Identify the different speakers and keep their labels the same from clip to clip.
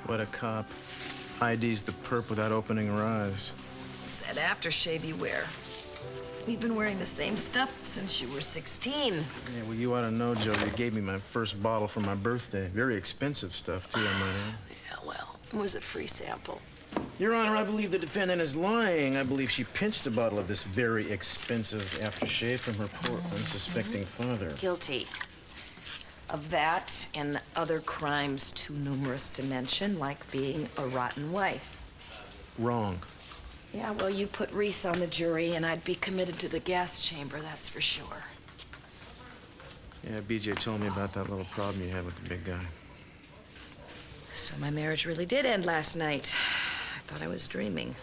Speaker 1: What a cop. IDs the perp without opening her eyes.
Speaker 2: It's that aftershave you wear. You've been wearing the same stuff since you were 16.
Speaker 1: Yeah, well, you ought to know, Joe. You gave me my first bottle for my birthday. Very expensive stuff, too, I might add.
Speaker 2: Yeah, well, it was a free sample.
Speaker 1: Your Honor, I believe the defendant is lying. I believe she pinched a bottle of this very expensive aftershave from her poor, unsuspecting father.
Speaker 2: Guilty of that and other crimes too numerous to mention, like being a rotten wife.
Speaker 1: Wrong.
Speaker 2: Yeah, well, you put Reese on the jury, and I'd be committed to the gas chamber, that's for sure.
Speaker 1: Yeah, BJ told me about that little problem you had with the big guy.
Speaker 2: So my marriage really did end last night. I thought I was dreaming.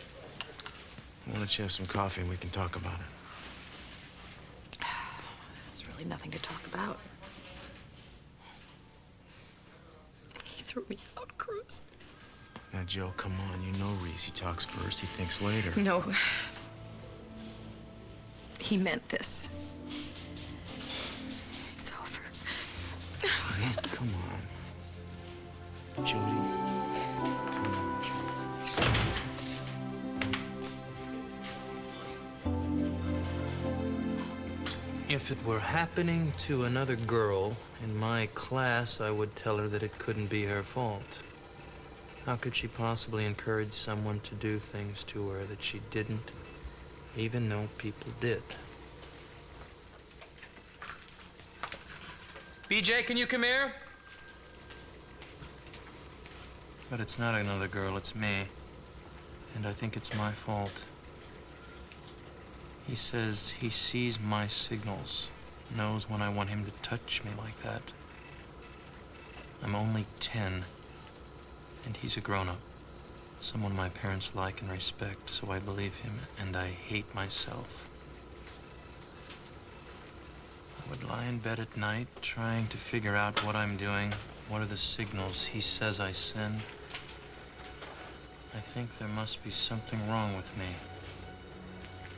Speaker 1: Why don't you have some coffee and we can talk about it?
Speaker 2: There's really nothing to talk about. He threw me out, Cruise.
Speaker 1: Now, Joe, come on. You know Reese. He talks first, he thinks later.
Speaker 2: No. He meant this. It's over.
Speaker 1: Yeah, come on. Jody. Come on, Jody.
Speaker 3: If it were happening to another girl in my class, I would tell her that it couldn't be her fault. How could she possibly encourage someone to do things to her that she didn't even know people did? BJ, can you come here? But it's not another girl, it's me. And I think it's my fault. He says he sees my signals, knows when I want him to touch me like that. I'm only 10. And he's a grown-up, someone my parents like and respect, so I believe him, and I hate myself. I would lie in bed at night, trying to figure out what I'm doing, what are the signals he says I send. I think there must be something wrong with me,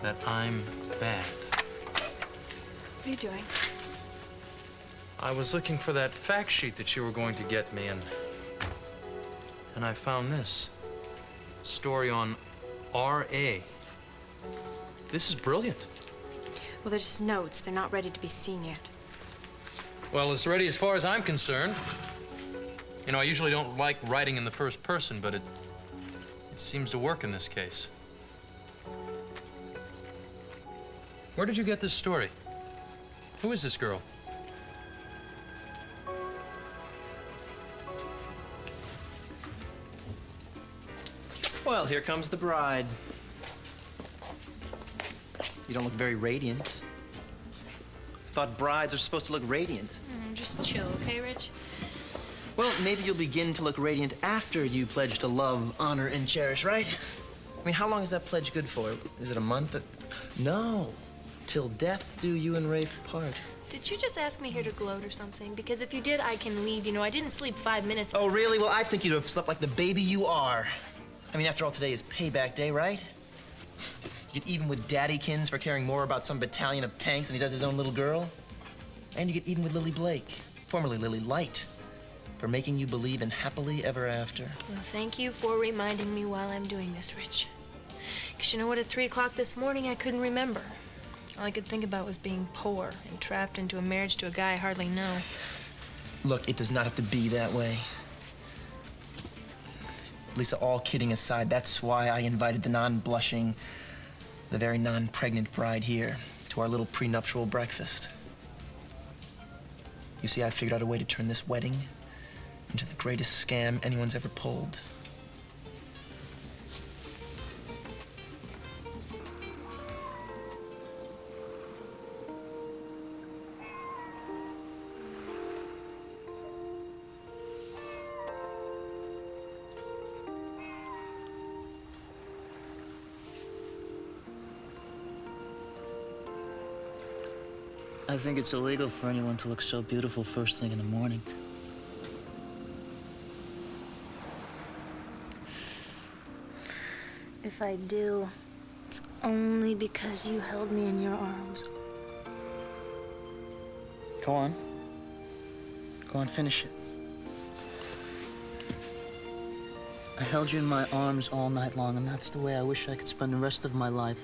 Speaker 3: that I'm bad.
Speaker 4: What are you doing?
Speaker 3: I was looking for that fact sheet that you were going to get me, and I found this story on R.A. This is brilliant.
Speaker 4: Well, they're just notes. They're not ready to be seen yet.
Speaker 3: Well, it's ready as far as I'm concerned. You know, I usually don't like writing in the first person, but it seems to work in this case. Where did you get this story? Who is this girl?
Speaker 5: Well, here comes the bride. You don't look very radiant. Thought brides are supposed to look radiant.
Speaker 4: Just chill, okay, Rich?
Speaker 5: Well, maybe you'll begin to look radiant after you pledge to love, honor, and cherish, right? I mean, how long is that pledge good for? Is it a month? No. Till death do you and Rafe part.
Speaker 4: Did you just ask me here to gloat or something? Because if you did, I can leave. You know, I didn't sleep 5 minutes.
Speaker 5: Oh, really? Well, I think you'd have slept like the baby you are. I mean, after all, today is payback day, right? You get even with Daddykins for caring more about some battalion of tanks than he does his own little girl. And you get even with Lily Blake, formerly Lily Light, for making you believe in happily ever after.
Speaker 4: Well, thank you for reminding me while I'm doing this, Rich. Because you know what? At 3 o'clock this morning, I couldn't remember. All I could think about was being poor and trapped into a marriage to a guy I hardly know.
Speaker 5: Look, it does not have to be that way. Lisa, all kidding aside, that's why I invited the non-blushing, the very non-pregnant bride here to our little prenuptial breakfast. You see, I figured out a way to turn this wedding into the greatest scam anyone's ever pulled.
Speaker 6: I think it's illegal for anyone to look so beautiful first thing in the morning.
Speaker 7: If I do, it's only because you held me in your arms.
Speaker 6: Go on. Go on, finish it. I held you in my arms all night long, and that's the way I wish I could spend the rest of my life.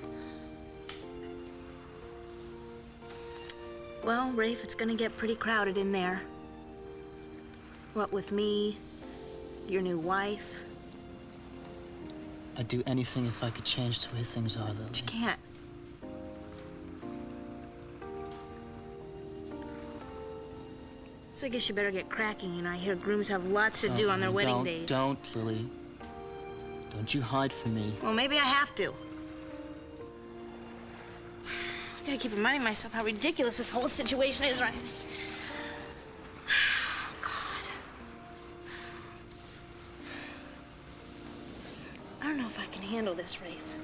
Speaker 7: Well, Rafe, it's gonna get pretty crowded in there. What with me, your new wife.
Speaker 6: I'd do anything if I could change the way things are, Lily.
Speaker 7: But you can't. So I guess you better get cracking. You know, I hear grooms have lots to do on their wedding days.
Speaker 6: Don't, Lily. Don't you hide from me.
Speaker 7: Well, maybe I have to. I gotta keep reminding myself how ridiculous this whole situation is, right? God. I don't know if I can handle this, Rafe.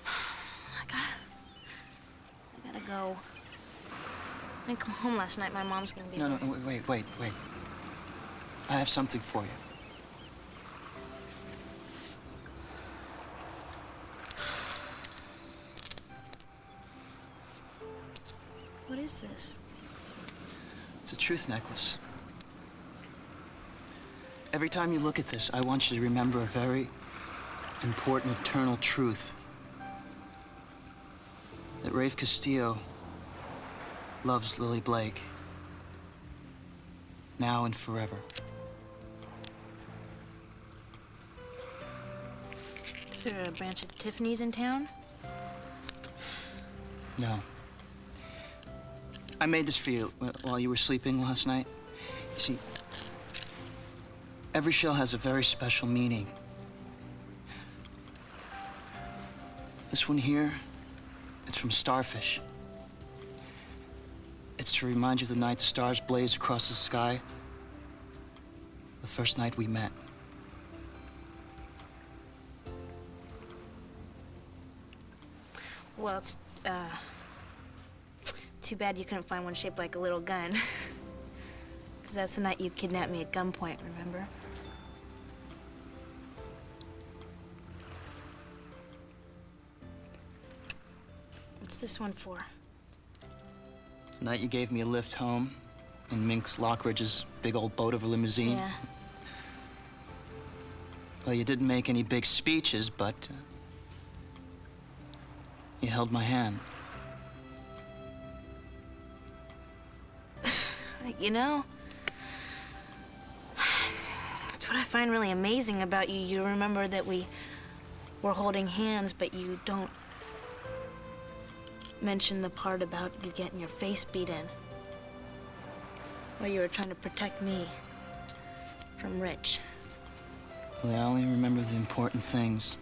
Speaker 7: I gotta go. I didn't come home last night. My mom's gonna be
Speaker 6: No, wait. I have something for you.
Speaker 7: What is this?
Speaker 6: It's a truth necklace. Every time you look at this, I want you to remember a very important eternal truth. That Rafe Castillo loves Lily Blake, now and forever.
Speaker 7: Is there a branch of Tiffany's in town?
Speaker 6: No. I made this for you while you were sleeping last night. You see, every shell has a very special meaning. This one here, it's from Starfish. It's to remind you of the night the stars blazed across the sky, the first night we met.
Speaker 7: Well, it's, too bad you couldn't find one shaped like a little gun. Because that's the night you kidnapped me at gunpoint, remember? What's this one for?
Speaker 6: The night you gave me a lift home in Minx Lockridge's big old boat over limousine.
Speaker 7: Yeah.
Speaker 6: Well, you didn't make any big speeches, but you held my hand.
Speaker 7: You know, that's what I find really amazing about you. You remember that we were holding hands, but you don't mention the part about you getting your face beat in. Or you were trying to protect me from Rich.
Speaker 6: Well, I only remember the important things.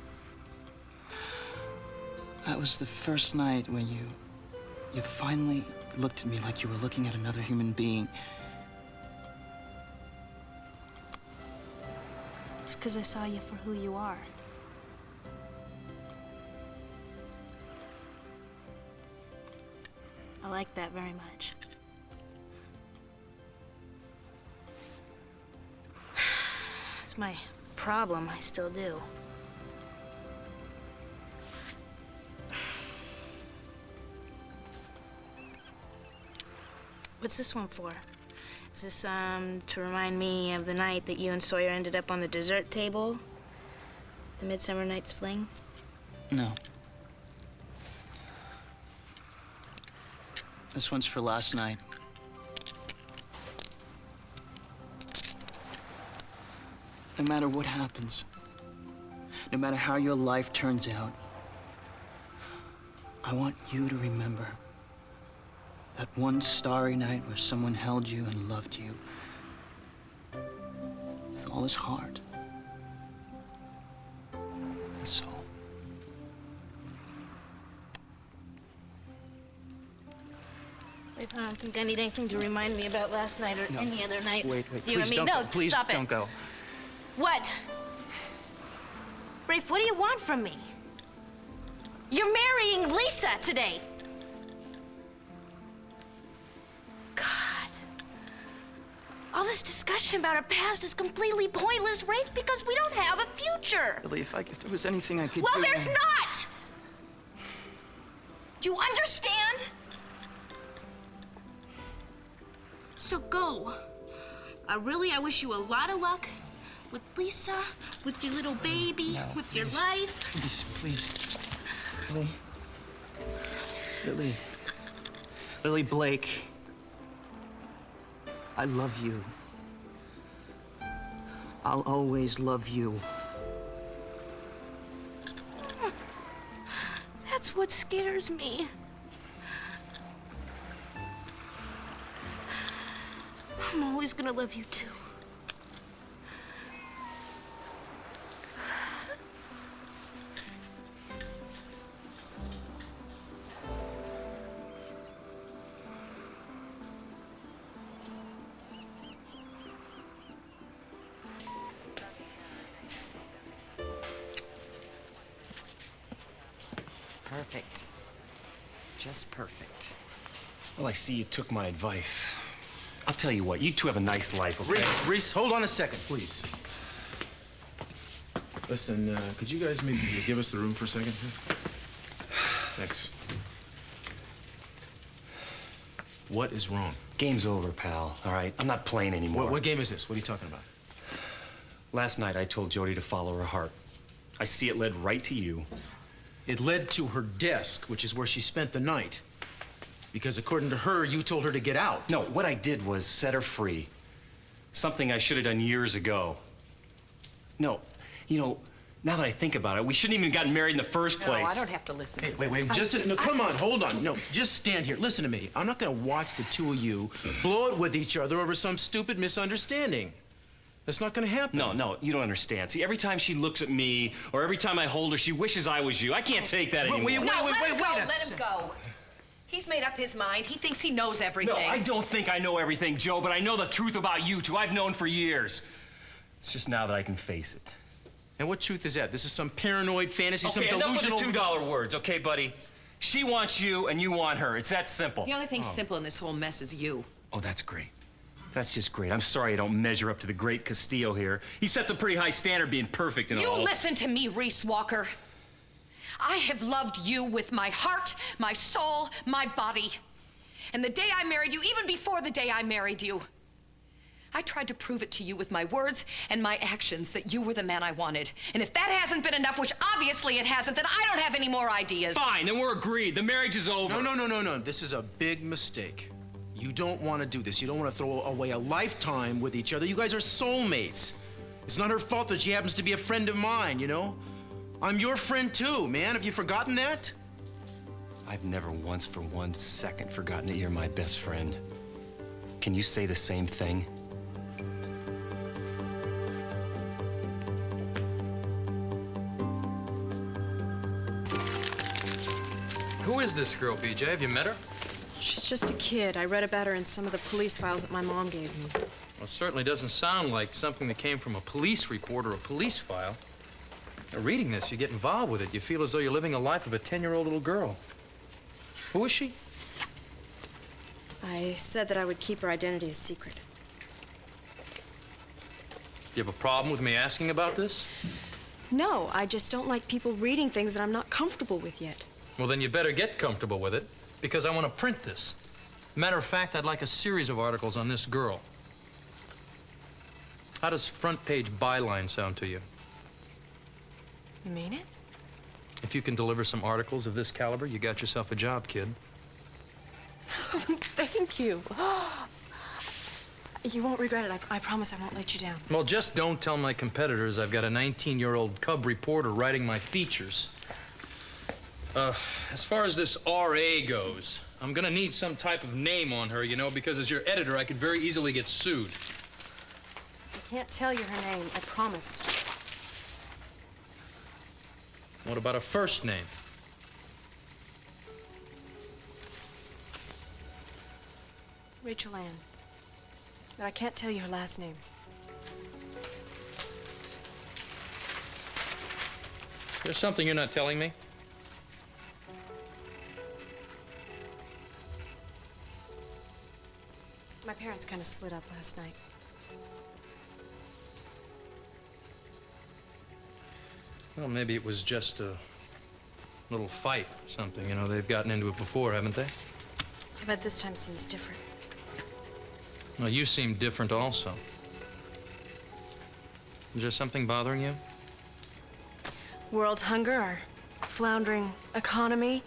Speaker 6: That was the first night when you finally looked at me like you were looking at another human being.
Speaker 7: It's because I saw you for who you are. I like that very much. It's my problem, I still do. What's this one for? Is this, to remind me of the night that you and Sawyer ended up on the dessert table? The Midsummer Night's Fling?
Speaker 6: No. This one's for last night. No matter what happens, no matter how your life turns out, I want you to remember that one starry night where someone held you and loved you with all his heart and soul.
Speaker 7: I don't think I need anything to remind me about last night or any other night.
Speaker 6: Wait,
Speaker 7: You and
Speaker 6: please
Speaker 7: me.
Speaker 6: don't
Speaker 7: No,
Speaker 6: go. Please
Speaker 7: stop it.
Speaker 6: don't go.
Speaker 7: What? Rafe, what do you want from me? You're marrying Lisa today. God. All this discussion about our past is completely pointless, Rafe, because we don't have a future.
Speaker 6: Lily, if there was anything I could
Speaker 7: Well,
Speaker 6: do...
Speaker 7: there's not! Do you understand? So go. Really, I wish you a lot of luck with Lisa, with your little baby,
Speaker 6: No,
Speaker 7: with your
Speaker 6: please.
Speaker 7: life.
Speaker 6: Please, please. Lily. Lily. Lily Blake. I love you. I'll always love you.
Speaker 7: That's what scares me. I'm always gonna love you too.
Speaker 2: Perfect. Just perfect.
Speaker 8: Well, I see you took my advice. I'll tell you what, you two have a nice life, okay?
Speaker 1: Reese, hold on a second, please. Listen, could you guys maybe give us the room for a second? Thanks. What is wrong?
Speaker 8: Game's over, pal, all right? I'm not playing anymore.
Speaker 1: What game is this? What are you talking about?
Speaker 8: Last night, I told Jody to follow her heart. I see it led right to you.
Speaker 1: It led to her desk, which is where she spent the night. Because according to her, you told her to get out.
Speaker 8: No, what I did was set her free. Something I should have done years ago. No, you know, now that I think about it, we shouldn't even have gotten married in the first place.
Speaker 2: No, I don't have to listen to
Speaker 1: Wait,
Speaker 2: this.
Speaker 1: no, come on, hold on. No, just stand here. Listen to me. I'm not gonna watch the two of you blow it with each other over some stupid misunderstanding. That's not gonna happen.
Speaker 8: No, you don't understand. See, every time she looks at me, or every time I hold her, she wishes I was you. I can't take that anymore.
Speaker 1: Wait,
Speaker 2: Let him go. He's made up his mind. He thinks he knows everything.
Speaker 8: No, I don't think I know everything, Joe, but I know the truth about you two. I've known for years. It's just now that I can face it.
Speaker 1: And what truth is that? This is some paranoid fantasy, some
Speaker 8: Okay,
Speaker 1: delusional...
Speaker 8: enough with the $2 words, okay, buddy? She wants you, and you want her. It's that simple.
Speaker 2: The only thing simple in this whole mess is you.
Speaker 8: Oh, that's great. That's just great. I'm sorry I don't measure up to the great Castillo here. He sets a pretty high standard being perfect and all.
Speaker 2: You listen to me, Reese Walker. I have loved you with my heart, my soul, my body. And the day I married you, even before the day I married you, I tried to prove it to you with my words and my actions that you were the man I wanted. And if that hasn't been enough, which obviously it hasn't, then I don't have any more ideas.
Speaker 8: Fine, then we're agreed. The marriage is over.
Speaker 1: No. This is a big mistake. You don't want to do this. You don't want to throw away a lifetime with each other. You guys are soulmates. It's not her fault that she happens to be a friend of mine, you know? I'm your friend too, man. Have you forgotten that?
Speaker 8: I've never once for 1 second forgotten that you're my best friend. Can you say the same thing?
Speaker 3: Who is this girl, B J? Have you met her?
Speaker 9: She's just a kid. I read about her in some of the police files that my mom gave me.
Speaker 3: Well, it certainly doesn't sound like something that came from a police report or a police file. Now, reading this, you get involved with it. You feel as though you're living a life of a 10-year-old little girl. Who is she?
Speaker 9: I said that I would keep her identity a secret.
Speaker 3: Do you have a problem with me asking about this?
Speaker 9: No, I just don't like people reading things that I'm not comfortable with yet.
Speaker 3: Well, then you better get comfortable with it, because I want to print this. Matter of fact, I'd like a series of articles on this girl. How does front page byline sound to you?
Speaker 9: You mean it?
Speaker 3: If you can deliver some articles of this caliber, you got yourself a job, kid.
Speaker 9: Thank you. You won't regret it. I promise I won't let you down.
Speaker 3: Well, just don't tell my competitors I've got a 19-year-old cub reporter writing my features. As far as this R.A. goes, I'm gonna need some type of name on her, you know, because as your editor, I could very easily get sued.
Speaker 9: I can't tell you her name. I promise.
Speaker 3: What about a first name?
Speaker 9: Рэйчel Энn. But I can't tell you her last name.
Speaker 3: There's something you're not telling me?
Speaker 9: My parents kind of split up last night.
Speaker 3: Well, maybe it was just a little fight or something. You know, they've gotten into it before, haven't they?
Speaker 9: Yeah, but this time seems different.
Speaker 3: Well, you seem different also. Is there something bothering you?
Speaker 9: World's hunger, our floundering economy,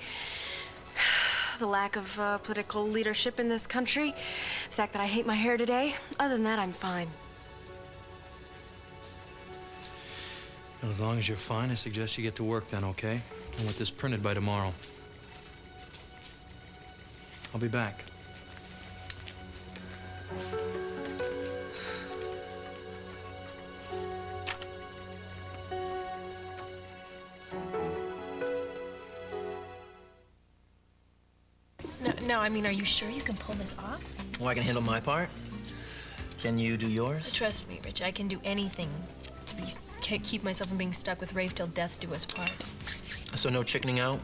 Speaker 9: the lack of political leadership in this country, the fact that I hate my hair today. Other than that, I'm fine.
Speaker 3: Well, as long as you're fine, I suggest you get to work then, okay? I want this printed by tomorrow. I'll be back.
Speaker 4: No, I mean, are you sure you can pull this off?
Speaker 5: Well, I can handle my part. Can you do yours?
Speaker 4: Trust me, Rich, I can do anything to keep myself from being stuck with Rafe till death do us part.
Speaker 5: So no chickening out?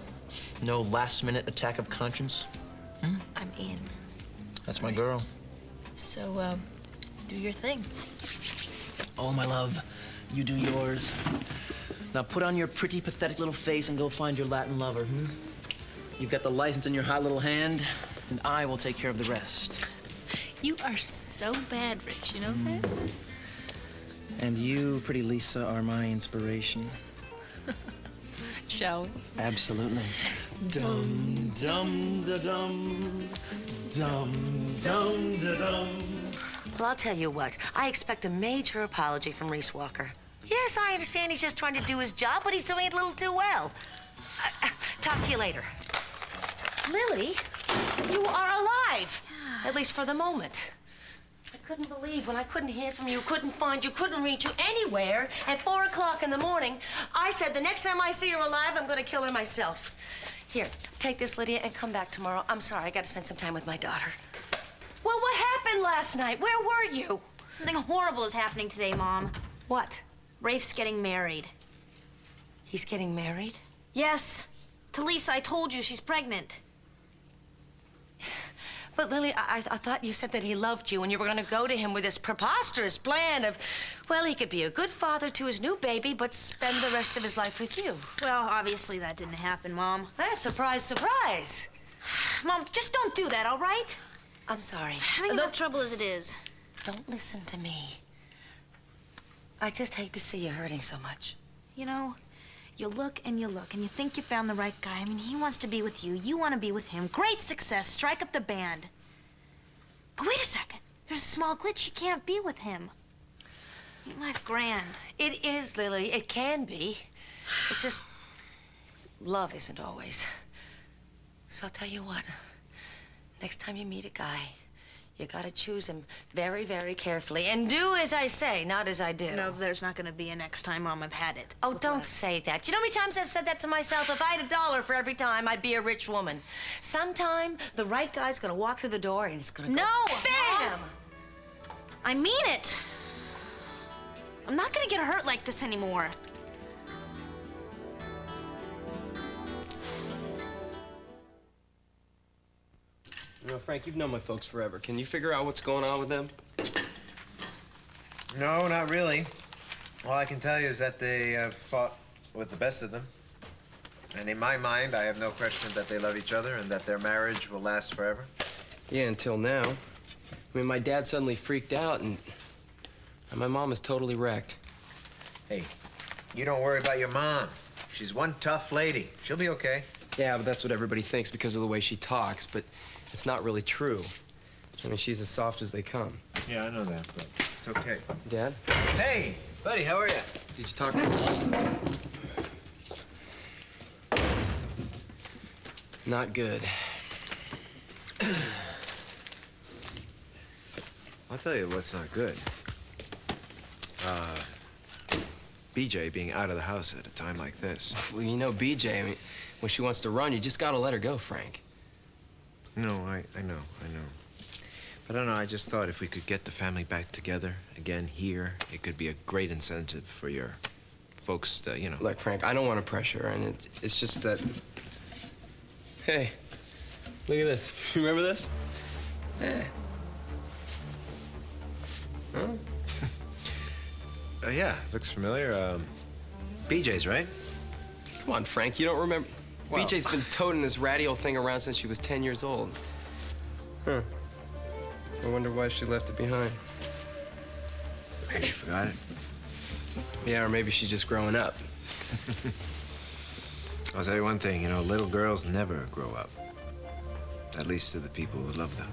Speaker 5: No last-minute attack of conscience? Hmm?
Speaker 4: I'm in.
Speaker 5: That's my girl.
Speaker 4: So, do your thing.
Speaker 5: Oh, my love, you do yours. Now put on your pretty, pathetic little face and go find your Latin lover, hmm? You've got the license in your hot little hand, and I will take care of the rest.
Speaker 4: You are so bad, Rich, you know that?
Speaker 5: And you, pretty Lisa, are my inspiration.
Speaker 4: Shall we?
Speaker 5: Absolutely. Dum, dum, da, dum. Dum, dum, da, dum.
Speaker 10: Well, I'll tell you what. I expect a major apology from Reese Walker. Yes, I understand he's just trying to do his job, but he's doing it a little too well. Talk to you later. Lily, you are alive. At least for the moment. I couldn't believe when I couldn't hear from you, couldn't find you, couldn't reach you anywhere at 4 o'clock in the morning. I said the next time I see her alive, I'm going to kill her myself. Here, take this, Lydia, and come back tomorrow. I'm sorry, I got to spend some time with my daughter. Well, what happened last night? Where were you?
Speaker 7: Something horrible is happening today, Mom.
Speaker 10: What?
Speaker 7: Rafe's getting married.
Speaker 10: He's getting married?
Speaker 7: Yes. To Lisa, I told you she's pregnant.
Speaker 10: But, Lily, I thought you said that he loved you and you were going to go to him with this preposterous plan of, well, he could be a good father to his new baby, but spend the rest of his life with you.
Speaker 7: Well, obviously that didn't happen, Mom.
Speaker 10: Surprise, surprise.
Speaker 7: Mom, just don't do that, all right?
Speaker 10: I'm sorry.
Speaker 7: Having enough trouble as it is.
Speaker 10: Don't listen to me. I just hate to see you hurting so much.
Speaker 7: You know, you look and you think you found the right guy. I mean, he wants to be with you. You want to be with him. Great success. Strike up the band. But wait a second. There's a small glitch. You can't be with him. Ain't life grand?
Speaker 10: It is, Lily. It can be. It's just love isn't always. So I'll tell you what. Next time you meet a guy, you gotta choose him very, very carefully. And do as I say, not as I do.
Speaker 7: No, there's not gonna be a next time, Mom. I've had it.
Speaker 10: Oh, don't say that. You know how many times I've said that to myself? If I had $1 for every time, I'd be a rich woman. Sometime, the right guy's gonna walk through the door and it's gonna go bam!
Speaker 7: Mom! I mean it. I'm not gonna get hurt like this anymore.
Speaker 11: You know, Frank, you've known my folks forever. Can you figure out what's going on with them?
Speaker 12: No, not really. All I can tell you is that they have fought with the best of them. And in my mind, I have no question that they love each other and that their marriage will last forever.
Speaker 11: Yeah, until now. I mean, my dad suddenly freaked out, and my mom is totally wrecked.
Speaker 12: Hey, you don't worry about your mom. She's one tough lady. She'll be okay.
Speaker 11: Yeah, but that's what everybody thinks because of the way she talks, but it's not really true. I mean, she's as soft as they come.
Speaker 12: Yeah, I know that, but it's okay.
Speaker 11: Dad?
Speaker 12: Hey, buddy, how are you?
Speaker 11: Did you talk to her? Not good.
Speaker 12: I'll tell you what's not good. B Jay being out of the house at a time like this.
Speaker 11: Well, you know B Jay, I mean, when she wants to run, you just gotta let her go, Frank.
Speaker 12: No, I know. But I don't know, I just thought if we could get the family back together again here, it could be a great incentive for your folks to, you know.
Speaker 11: Look, Frank, I don't want to pressure her, and it's just that... Hey, look at this. Remember this? Yeah. Huh?
Speaker 12: Yeah, looks familiar. BJ's, right?
Speaker 11: Come on, Frank, you don't remember?
Speaker 12: Well,
Speaker 11: BJ's been toting this ratty old thing around since she was 10 years old. Huh. I wonder why she left it behind.
Speaker 12: Maybe she forgot it.
Speaker 11: Yeah, or maybe she's just growing up.
Speaker 12: I'll tell you one thing, you know, little girls never grow up. At least to the people who love them.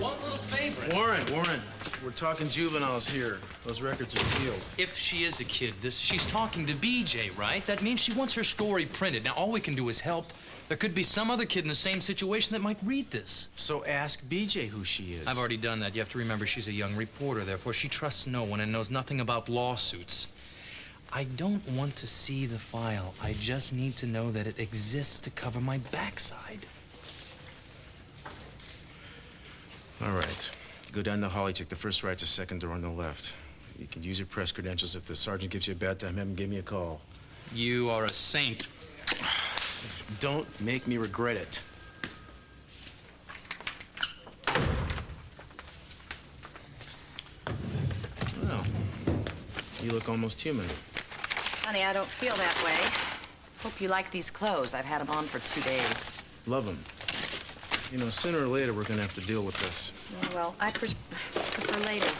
Speaker 3: One little favor.
Speaker 1: Warren, we're talking juveniles here. Those records are sealed.
Speaker 3: If she is a kid, she's talking to B Jay, right? That means she wants her story printed. Now, all we can do is help. There could be some other kid in the same situation that might read this.
Speaker 1: So ask B Jay who she is.
Speaker 3: I've already done that. You have to remember she's a young reporter, therefore she trusts no one and knows nothing about lawsuits. I don't want to see the file. I just need to know that it exists to cover my backside.
Speaker 1: All right. Go down the hall, you take the first right to second door on the left. You can use your press credentials. If the sergeant gives you a bad time, have him give me a call.
Speaker 3: You are a saint.
Speaker 1: Don't make me regret it. Well, you look almost human.
Speaker 13: Honey, I don't feel that way. Hope you like these clothes. I've had them on for 2 days.
Speaker 1: Love them. You know, sooner or later, we're gonna have to deal with this.
Speaker 13: Oh, well, I prefer later.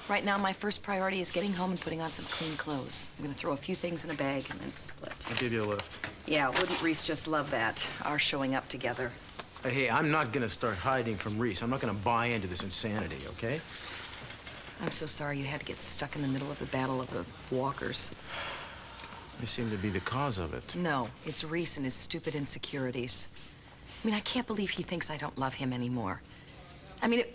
Speaker 13: Right now, my first priority is getting home and putting on some clean clothes. I'm gonna throw a few things in a bag and then split.
Speaker 1: I'll give you a lift.
Speaker 13: Yeah, wouldn't Reese just love that? Our showing up together.
Speaker 1: Hey, I'm not gonna start hiding from Reese. I'm not gonna buy into this insanity, okay?
Speaker 13: I'm so sorry you had to get stuck in the middle of the battle of the walkers.
Speaker 1: I seem to be the cause of it.
Speaker 13: No, it's Reese and his stupid insecurities. I mean, I can't believe he thinks I don't love him anymore. I mean,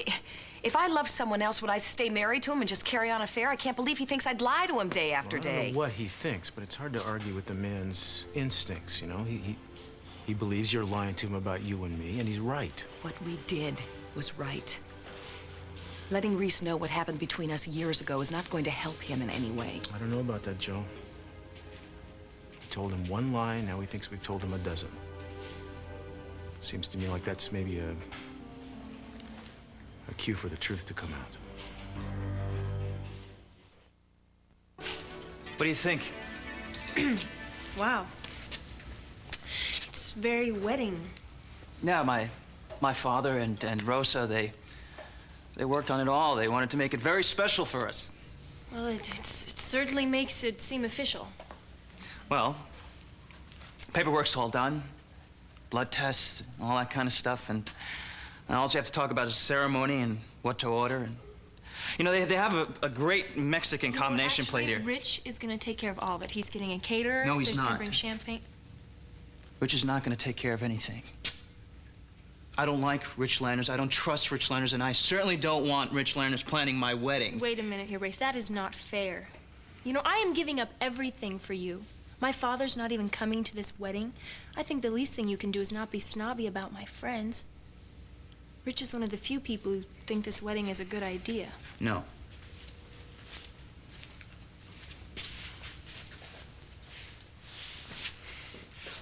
Speaker 13: if I loved someone else, would I stay married to him and just carry on an affair? I can't believe he thinks I'd lie to him day after
Speaker 1: I don't
Speaker 13: day.
Speaker 1: know what he thinks, but it's hard to argue with the man's instincts, you know? He believes you're lying to him about you and me, and he's right.
Speaker 13: What we did was right. Letting Reese know what happened between us years ago is not going to help him in any way.
Speaker 1: I don't know about that, Joe. We told him one lie, now he thinks we've told him a dozen. Seems to me like that's maybe a cue for the truth to come out.
Speaker 6: What do you think?
Speaker 4: Wow. It's very wedding.
Speaker 6: Yeah, my father and Rosa, they worked on it all. They wanted to make it very special for us.
Speaker 4: Well, it certainly makes it seem official.
Speaker 6: Well, paperwork's all done. Blood tests, all that kind of stuff, and all you have to talk about is ceremony and what to order. And you know, they have a great Mexican combination plate here.
Speaker 4: Rich is going to take care of all of it. He's getting a caterer.
Speaker 6: No, he's
Speaker 4: He's going to
Speaker 6: not.
Speaker 4: bring champagne.
Speaker 6: Rich is not going to take care of anything. I don't like Rich Landers. I don't trust Rich Landers, and I certainly don't want Rich Landers planning my wedding.
Speaker 4: Wait a minute here, Rafe. That is not fair. You know, I am giving up everything for you. My father's not even coming to this wedding. I think the least thing you can do is not be snobby about my friends. Rich is one of the few people who think this wedding is a good idea.
Speaker 6: No.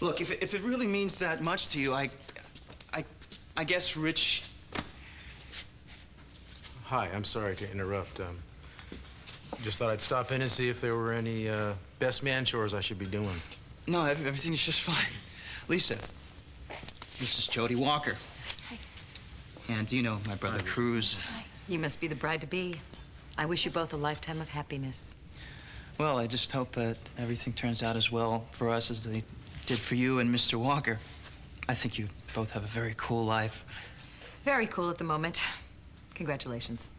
Speaker 6: Look, if it really means that much to you, I guess Rich...
Speaker 1: Hi, I'm sorry to interrupt. Just thought I'd stop in and see if there were any best man chores I should be doing.
Speaker 6: No, everything's just fine. Lisa, this is Jody Walker.
Speaker 4: Hi.
Speaker 6: And you know my brother Cruz.
Speaker 4: Hi.
Speaker 13: You must be the bride to be. I wish you both a lifetime of happiness.
Speaker 6: Well, I just hope that everything turns out as well for us as they did for you and Mr. Walker. I think you both have a very cool life.
Speaker 13: Very cool at the moment. Congratulations.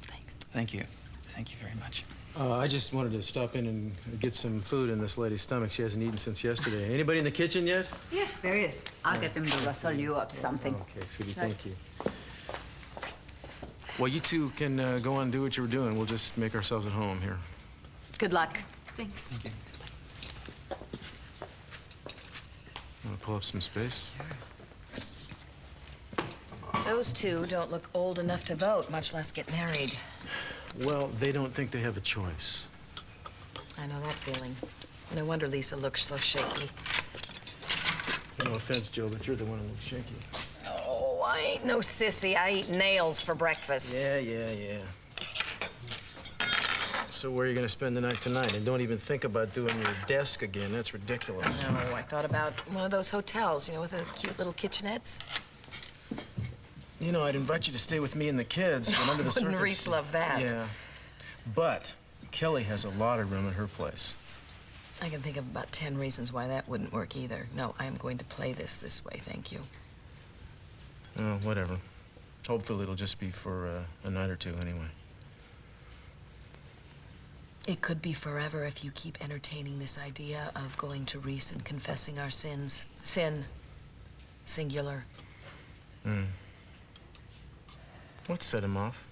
Speaker 13: Thanks.
Speaker 6: Thank you. Thank you very much.
Speaker 1: I just wanted to stop in and get some food in this lady's stomach. She hasn't eaten since yesterday. Anybody in the kitchen yet?
Speaker 14: Yes, there is. I'll get them to rustle you up something.
Speaker 1: Okay, sweetie, thank you. Well, you two can go on and do what you were doing. We'll just make ourselves at home here.
Speaker 13: Good luck.
Speaker 4: Thanks.
Speaker 6: Thank you.
Speaker 1: Want to pull up some space?
Speaker 13: Those two don't look old enough to vote, much less get married.
Speaker 1: Well, they don't think they have a choice.
Speaker 13: I know that feeling. No wonder Lisa looks so shaky.
Speaker 1: No offense, Joe, but you're the one who looks shaky.
Speaker 13: Oh, I ain't no sissy. I eat nails for breakfast.
Speaker 1: Yeah. So where are you going to spend the night tonight? And don't even think about doing your desk again. That's ridiculous.
Speaker 13: No, I thought about one of those hotels, you know, with the cute little kitchenettes.
Speaker 1: You know, I'd invite you to stay with me and the kids, but under the circumstances...
Speaker 2: Wouldn't Reese love that?
Speaker 1: Yeah. But Kelly has a lot of room in her place.
Speaker 2: I can think of about 10 reasons why that wouldn't work either. No, I am going to play this way, thank you.
Speaker 1: Oh, whatever. Hopefully it'll just be for a night or two anyway.
Speaker 2: It could be forever if you keep entertaining this idea of going to Reese and confessing our sins. Sin. Singular.
Speaker 1: Hmm. What set him off?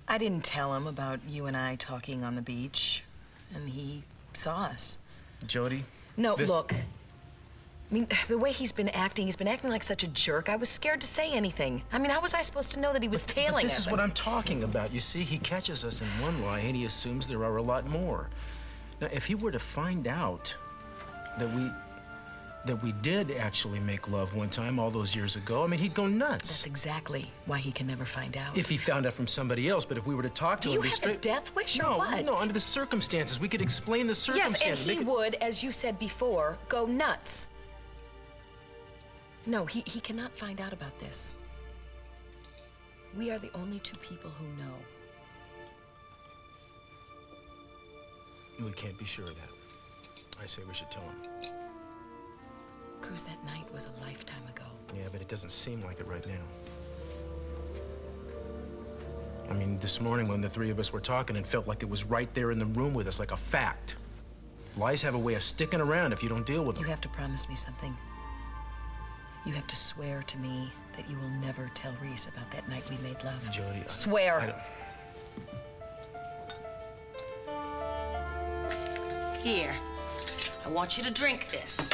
Speaker 2: I didn't tell him about you and I talking on the beach, and he saw us.
Speaker 1: Jody?
Speaker 2: No, look. I mean, the way he's been acting like such a jerk. I was scared to say anything. I mean, how was I supposed to know that he was tailing us?
Speaker 1: This is what I'm talking about. You see, he catches us in one lie, and he assumes there are a lot more. Now, if he were to find out that we did actually make love one time all those years ago, I mean, he'd go nuts.
Speaker 2: That's exactly why he can never find out.
Speaker 1: If he found out from somebody else, but if we were to talk to him...
Speaker 2: Do you have a death wish or what?
Speaker 1: No, under the circumstances. We could explain the circumstances.
Speaker 2: Yes, and he would, as you said before, go nuts. No, he cannot find out about this. We are the only two people who know.
Speaker 1: We can't be sure of that. I say we should tell him.
Speaker 2: Cruz, that night was a lifetime ago.
Speaker 1: Yeah, but it doesn't seem like it right now. I mean, this morning when the three of us were talking, it felt like it was right there in the room with us, like a fact. Lies have a way of sticking around if you don't deal with them.
Speaker 2: You have to promise me something. You have to swear to me that you will never tell Reese about that night we made love.
Speaker 1: Jody,
Speaker 2: swear.
Speaker 10: Here, I want you to drink this.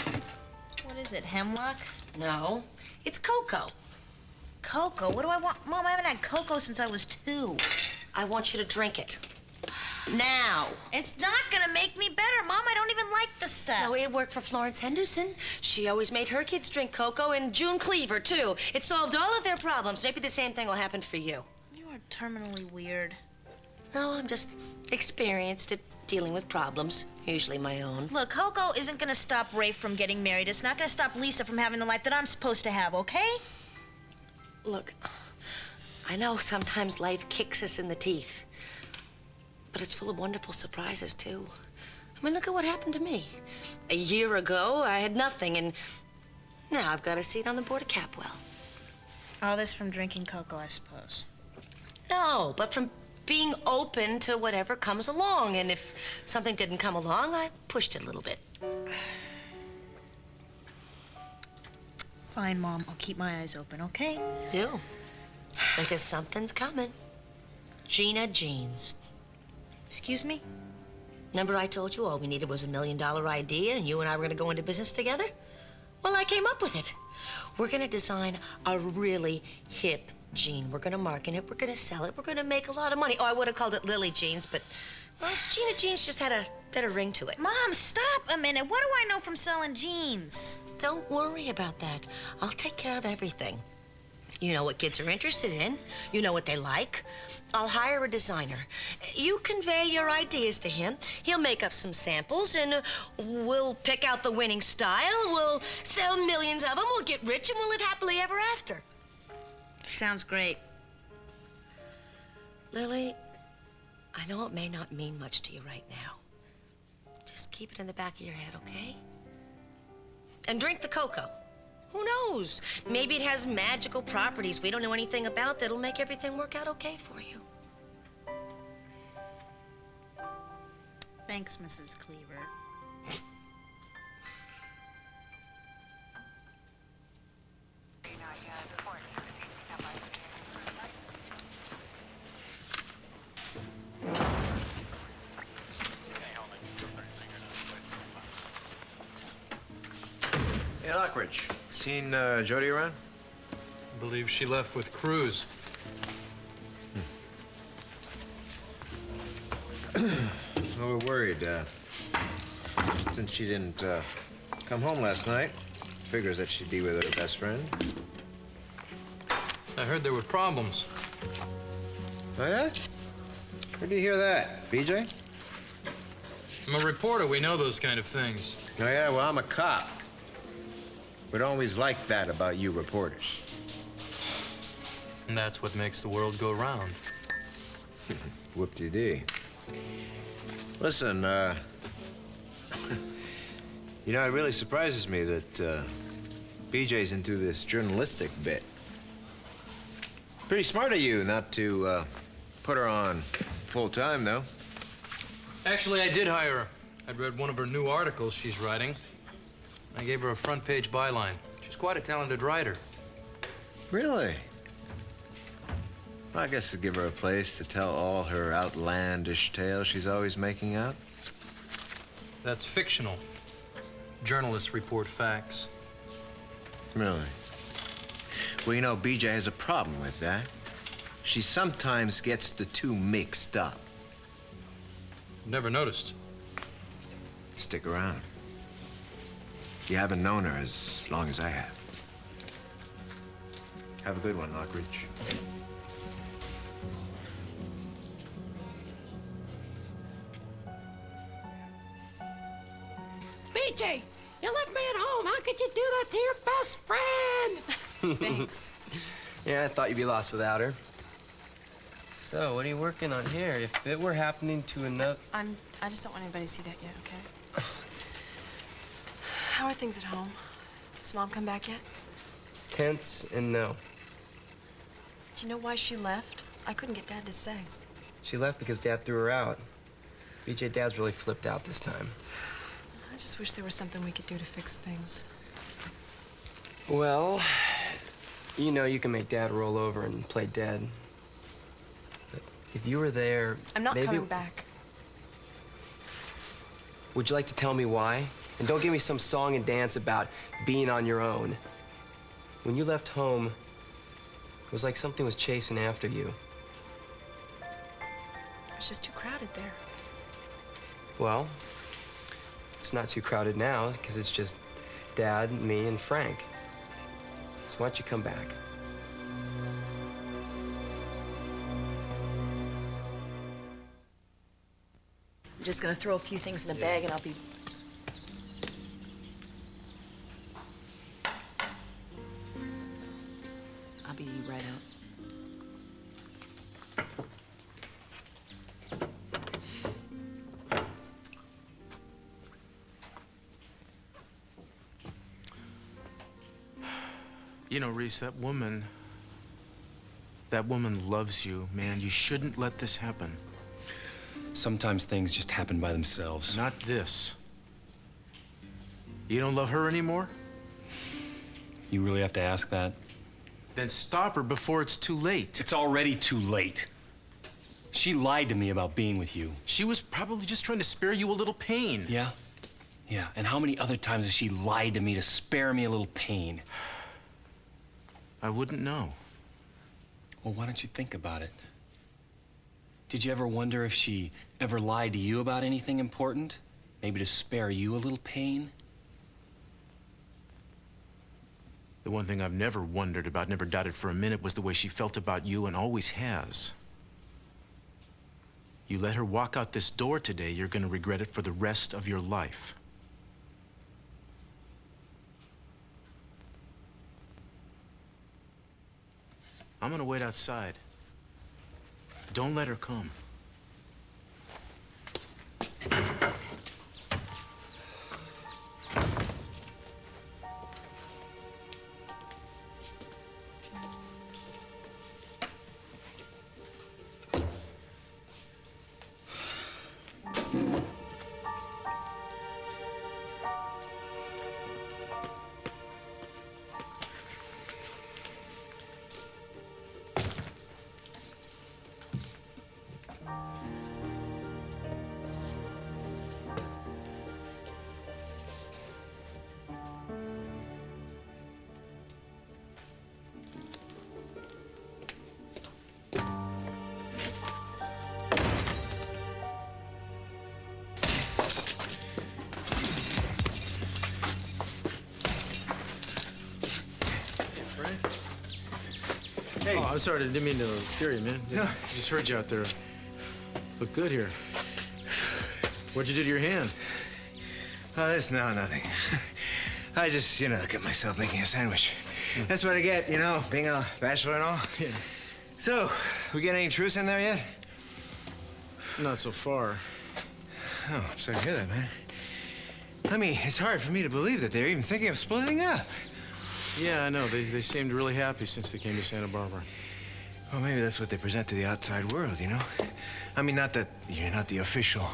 Speaker 7: What is it, hemlock?
Speaker 10: No, it's cocoa.
Speaker 7: Cocoa? What do I want? Mom, I haven't had cocoa since I was 2.
Speaker 10: I want you to drink it. Now.
Speaker 7: It's not gonna make me better, Mom. I don't even like the stuff.
Speaker 10: No, it worked for Florence Henderson. She always made her kids drink cocoa, and June Cleaver, too. It solved all of their problems. Maybe the same thing will happen for you.
Speaker 7: You are terminally weird.
Speaker 10: No, I'm just experienced at dealing with problems, usually my own.
Speaker 7: Look, cocoa isn't gonna stop Rafe from getting married. It's not gonna stop Lisa from having the life that I'm supposed to have, okay?
Speaker 10: Look, I know sometimes life kicks us in the teeth. But it's full of wonderful surprises, too. I mean, look at what happened to me. A year ago, I had nothing, and now I've got a seat on the board of Capwell.
Speaker 7: All this from drinking cocoa, I suppose.
Speaker 10: No, but from being open to whatever comes along. And if something didn't come along, I pushed it a little bit.
Speaker 7: Fine, Mom. I'll keep my eyes open, okay?
Speaker 10: Do. Because something's coming. Gina Jeans.
Speaker 7: Excuse me?
Speaker 10: Remember I told you all we needed was $1 million idea and you and I were gonna go into business together? Well, I came up with it. We're gonna design a really hip jean. We're gonna market it, we're gonna sell it, we're gonna make a lot of money. Oh, I would have called it Lily Jeans, but, well, Gina Jeans just had a better ring to it.
Speaker 7: Mom, stop a minute. What do I know from selling jeans?
Speaker 10: Don't worry about that. I'll take care of everything. You know what kids are interested in. You know what they like. I'll hire a designer. You convey your ideas to him. He'll make up some samples, and we'll pick out the winning style. We'll sell millions of them. We'll get rich, and we'll live happily ever after.
Speaker 7: Sounds great.
Speaker 10: Lily, I know it may not mean much to you right now. Just keep it in the back of your head, okay? And drink the cocoa. Who knows? Maybe it has magical properties we don't know anything about that'll make everything work out okay for you.
Speaker 7: Thanks, Mrs. Cleaver.
Speaker 12: Hey, Lockridge. Seen Jody around?
Speaker 3: I believe she left with Cruz.
Speaker 12: Well, we're worried. Since she didn't come home last night, figures that she'd be with her best friend.
Speaker 3: I heard there were problems.
Speaker 12: Oh, yeah? Where'd you hear that? BJ?
Speaker 3: I'm a reporter. We know those kind of things.
Speaker 12: Oh, yeah? Well, I'm a cop. We'd always like that about you reporters.
Speaker 3: And that's what makes the world go round.
Speaker 12: Whoop-de-dee. Listen, you know, it really surprises me that B J's into this journalistic bit. Pretty smart of you not to put her on full-time, though.
Speaker 3: Actually, I did hire her. I'd read one of her new articles she's writing. I gave her a front-page byline. She's quite a talented writer.
Speaker 12: Really? Well, I guess to give her a place to tell all her outlandish tales she's always making up.
Speaker 3: That's fictional. Journalists report facts.
Speaker 12: Really? Well, you know, BJ has a problem with that. She sometimes gets the two mixed up.
Speaker 3: Never noticed.
Speaker 12: Stick around. You haven't known her as long as I have. Have a good one, Lockridge.
Speaker 15: BJ, you left me at home. How could you do that to your best friend?
Speaker 11: Thanks. Yeah, I thought you'd be lost without her. So, what are you working on here? If it were happening to another...
Speaker 9: I just don't want anybody to see that yet, okay? How are things at home? Does Mom come back yet?
Speaker 11: Tense and no.
Speaker 9: Do you know why she left? I couldn't get Dad to say.
Speaker 11: She left because Dad threw her out. BJ, Dad's really flipped out this time.
Speaker 9: I just wish there was something we could do to fix things.
Speaker 11: Well, you know you can make Dad roll over and play dead. But if you were there,
Speaker 9: I'm not
Speaker 11: maybe...
Speaker 9: coming back.
Speaker 11: Would you like to tell me why? And don't give me some song and dance about being on your own. When you left home, it was like something was chasing after you.
Speaker 9: It's just too crowded there.
Speaker 11: Well, it's not too crowded now because it's just Dad, me, and Frank. So why don't you come back?
Speaker 7: I'm just gonna throw a few things in a bag and I'll be... I'll be right out.
Speaker 1: You know, Reese, that woman loves you, man. You shouldn't let this happen.
Speaker 8: Sometimes things just happen by themselves.
Speaker 1: Not this. You don't love her anymore?
Speaker 8: You really have to ask that?
Speaker 1: Then stop her before it's too late.
Speaker 8: It's already too late. She lied to me about being with you.
Speaker 1: She was probably just trying to spare you a little pain.
Speaker 8: Yeah? Yeah, and how many other times has she lied to me to spare me a little pain?
Speaker 1: I wouldn't know.
Speaker 8: Well, why don't you think about it? Did you ever wonder if she ever lied to you about anything important? Maybe to spare you a little pain?
Speaker 1: The one thing I've never wondered about, never doubted for a minute, was the way she felt about you and always has. You let her walk out this door today, you're gonna regret it for the rest of your life. I'm gonna wait outside. Don't let her come. Hey. Oh, I'm sorry. I didn't mean to scare you, man.
Speaker 12: No.
Speaker 1: I just heard you out there. Look good here. What'd you do to your hand?
Speaker 12: Oh, it's now nothing. I just, you know, get myself making a sandwich. That's what I get, you know, being a bachelor and all.
Speaker 1: Yeah.
Speaker 12: So, we get any truce in there yet?
Speaker 1: Not so far.
Speaker 12: Oh, I'm sorry to hear that, man. I mean, it's hard for me to believe that they're even thinking of splitting up.
Speaker 1: Yeah, I know. They seemed really happy since they came to Santa Barbara.
Speaker 12: Well, maybe that's what they present to the outside world, you know? I mean, not that you're not the official,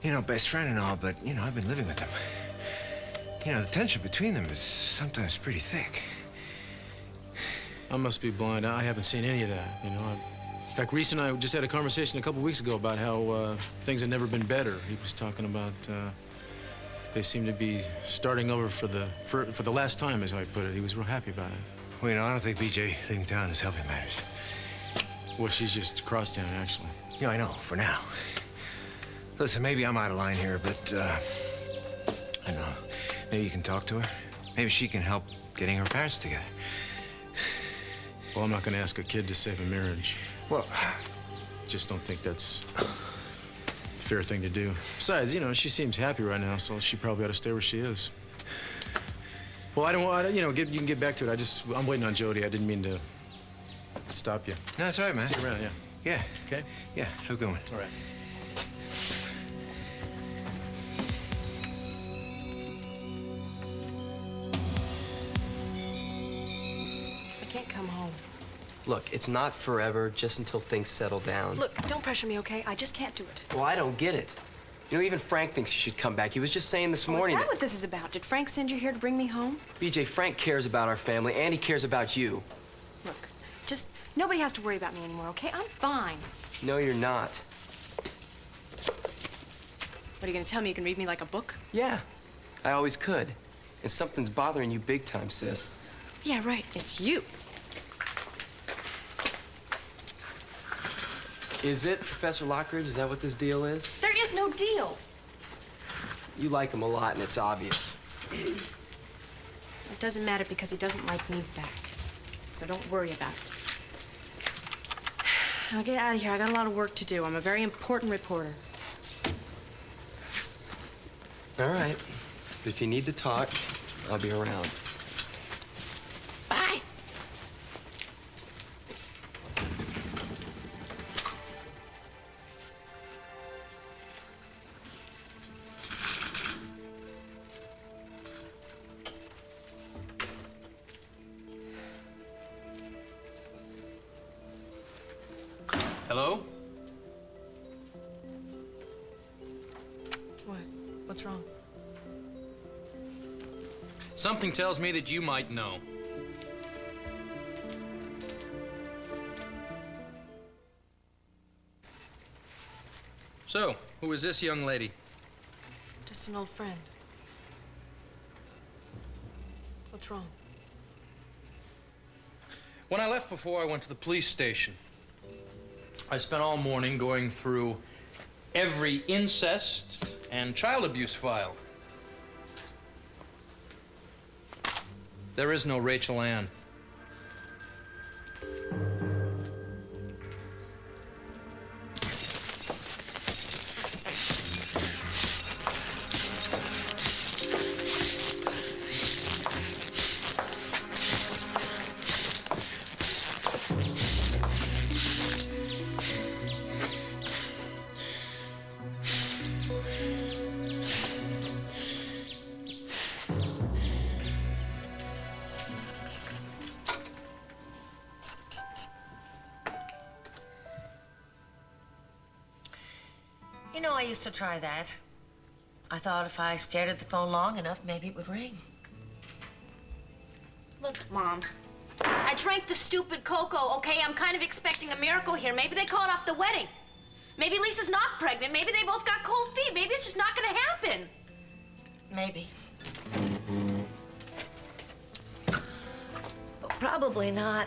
Speaker 12: you know, best friend and all, but, you know, I've been living with them. You know, the tension between them is sometimes pretty thick.
Speaker 1: I must be blind. I haven't seen any of that, you know. In fact, Reese and I just had a conversation a couple weeks ago about how things had never been better. He was talking about they seem to be starting over for the last time, as I put it. He was real happy about it.
Speaker 12: Well, you know, I don't think BJ leaving town is helping matters.
Speaker 1: Well, she's just crossed town, actually.
Speaker 12: Yeah, I know, for now. Listen, maybe I'm out of line here, but I don't know. Maybe you can talk to her. Maybe she can help getting her parents together.
Speaker 1: Well, I'm not going to ask a kid to save a marriage.
Speaker 12: Well,
Speaker 1: just don't think that's a fair thing to do. Besides, you know, she seems happy right now, so she probably ought to stay where she is. Well, I don't want, you know, you can get back to it. I'm waiting on Jody. I didn't mean to stop you.
Speaker 12: No, that's all right, man.
Speaker 1: See you around, yeah.
Speaker 12: Yeah.
Speaker 1: Okay?
Speaker 12: Yeah, have a good one.
Speaker 1: All right.
Speaker 9: I can't come home.
Speaker 11: Look, it's not forever, just until things settle down.
Speaker 9: Look, don't pressure me, okay? I just can't do it.
Speaker 11: Well, I don't get it. You know, even Frank thinks you should come back. He was just saying this morning
Speaker 9: Is that what this is about? Did Frank send you here to bring me home?
Speaker 11: BJ, Frank cares about our family, and he cares about you.
Speaker 9: Look, just nobody has to worry about me anymore, okay? I'm fine.
Speaker 11: No, you're not.
Speaker 9: What, are you gonna tell me you can read me like a book?
Speaker 11: Yeah, I always could. And something's bothering you big time, sis.
Speaker 9: Yeah, right. It's you.
Speaker 11: Is it, Professor Lockridge? Is that what this deal is?
Speaker 9: There is no deal.
Speaker 11: You like him a lot, and it's obvious.
Speaker 9: It doesn't matter because he doesn't like me back. So don't worry about it. I'll get out of here. I got a lot of work to do. I'm a very important reporter.
Speaker 11: All right. But if you need to talk, I'll be around.
Speaker 9: Bye.
Speaker 1: Hello?
Speaker 9: What? What's wrong?
Speaker 1: Something tells me that you might know. So, who is this young lady?
Speaker 9: Just an old friend. What's wrong?
Speaker 1: When I left before I went to the police station, I spent all morning going through every incest and child abuse file. There is no Рэйчел Энн.
Speaker 10: You know, I used to try that. I thought if I stared at the phone long enough, maybe it would ring.
Speaker 7: Look, Mom, I drank the stupid cocoa, okay? I'm kind of expecting a miracle here. Maybe they called off the wedding. Maybe Lisa's not pregnant. Maybe they both got cold feet. Maybe it's just not gonna happen.
Speaker 10: Maybe. But probably not.